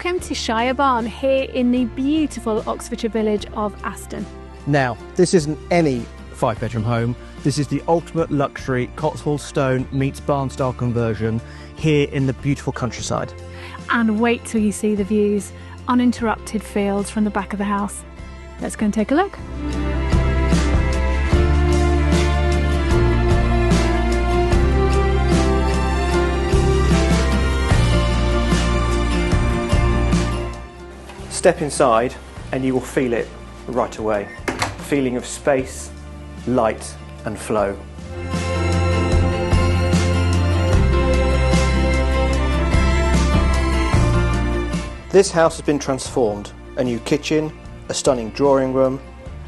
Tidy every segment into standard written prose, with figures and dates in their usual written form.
Welcome to Shire Barn here in the beautiful Oxfordshire village of Aston. Now, this isn't any 5-bedroom home. This is the ultimate luxury Cotswold stone meets barn style conversion here in the beautiful countryside. And wait till you see the views, uninterrupted fields from the back of the house. Let's go and take a look. Step inside and you will feel it right away. A feeling of space, light and flow. This house has been transformed. A new kitchen, a stunning drawing room,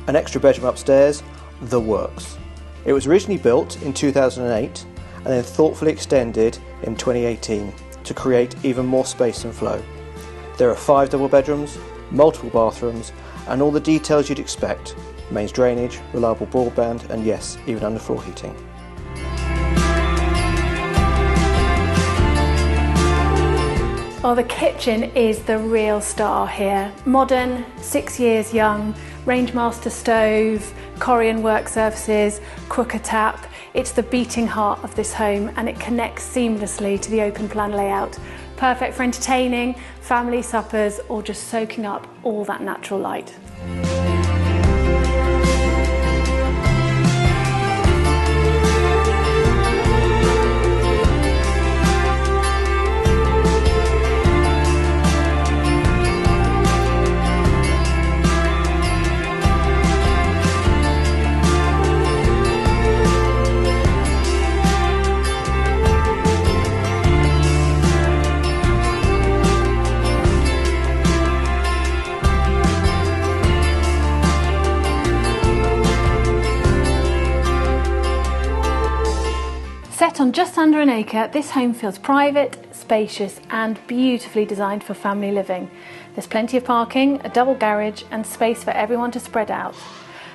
an extra bedroom upstairs, the works. It was originally built in 2008 and then thoughtfully extended in 2018 to create even more space and flow. There are 5 double bedrooms, multiple bathrooms and all the details you'd expect. Mains drainage, reliable broadband and yes, even underfloor heating. Well, the kitchen is the real star here. Modern, 6 years young, Rangemaster stove, Corian work surfaces, cooker tap. It's the beating heart of this home and it connects seamlessly to the open plan layout. Perfect for entertaining, family suppers or just soaking up all that natural light. Set on just under an acre, this home feels private, spacious and beautifully designed for family living. There's plenty of parking, a double garage and space for everyone to spread out.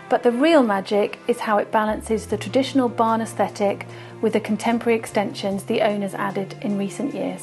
But the real magic is how it balances the traditional barn aesthetic with the contemporary extensions the owners added in recent years.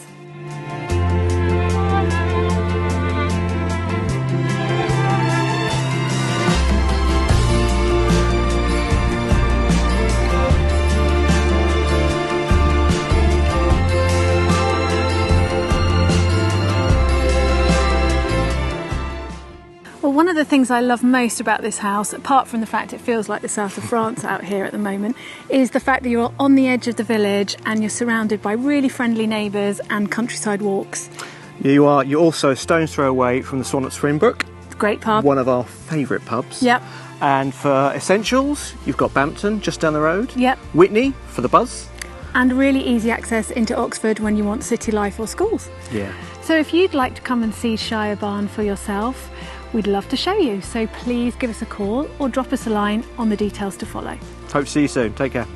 Well, one of the things I love most about this house, apart from the fact it feels like the south of France out here at the moment, is the fact that you're on the edge of the village and you're surrounded by really friendly neighbours and countryside walks. You are. You're also a stone's throw away from the Swan at Springbrook. Great pub. One of our favourite pubs. Yep. And for essentials, you've got Bampton just down the road. Yep. Witney for the buzz. And really easy access into Oxford when you want city life or schools. Yeah. So if you'd like to come and see Shire Barn for yourself, we'd love to show you. So please give us a call or drop us a line on the details to follow. Hope to see you soon. Take care.